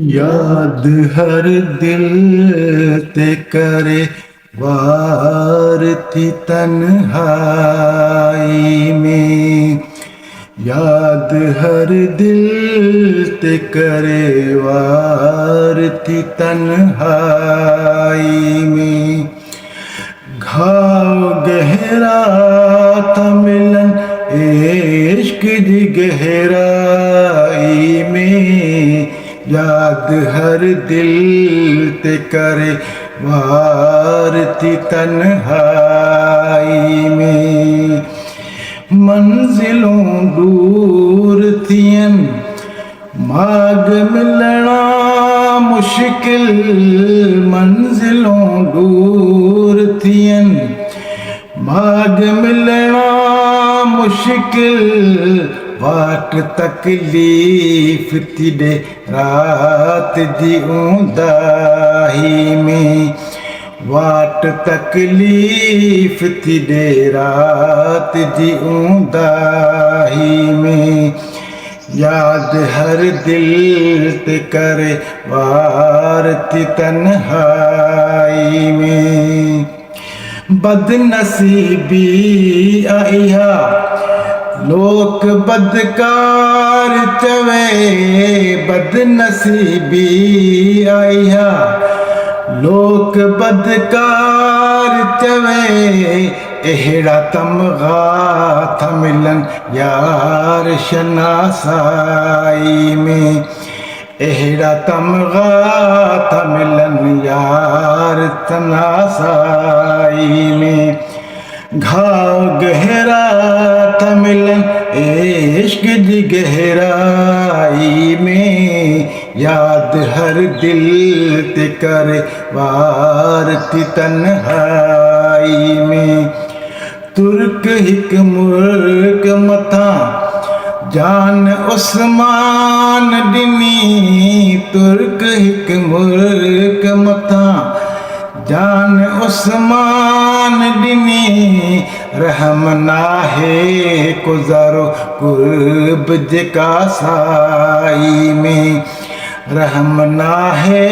याद हर दिल ते करे वार थी तन्हाई में। याद हर दिल ते करे वार थी तन्हाई में। घाव गहरा था मिलन इश्क की गहराई में। याद हर दिल ते करे वार थी तन्हाई में। मंजिलों दूर थियन माग मिलना मुश्किल। मंजिलों दूर थियन माग मिलना मुश्किल। वाट तकलीफ थी दे रात जी ऊंदाही में। वाट तकलीफ थी दे रात जी ऊंदाही में। याद हर दिल ते करे वार थी तन्हाई में। बदनसीबी आइया लोक बदकार चवे। बदनसीबी आइया लोक बदकार चवे। एहड़ा तमगा था मिलन यार शनासाई में। एहड़ा तमगा था मिलन यार शनासाई में। घाव गहरा था मिलन इश्क की गहराई में। याद हर दिल ते करे वार थी तन्हाई में। तुर्क हिक मुल्क मथा जान उस्मान दिनी। तुर्क हिक मुल्क मथा जान उस्मान दिनी। रहम नाहे गुज़ारो कुर्ब जेका साई में। रहम नाहे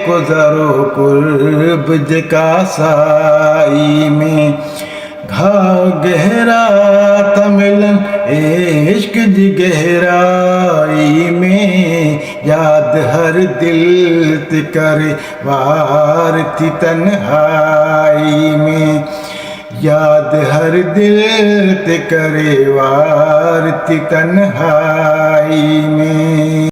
गुज़ारो कुर्ब जेका साई में। घाव गहरा था मिलन इश्क की गहराई में। याद हर दिल ते करे वार थी तन्हाई में। याद हर दिल ते करे वार थी तन्हाई में।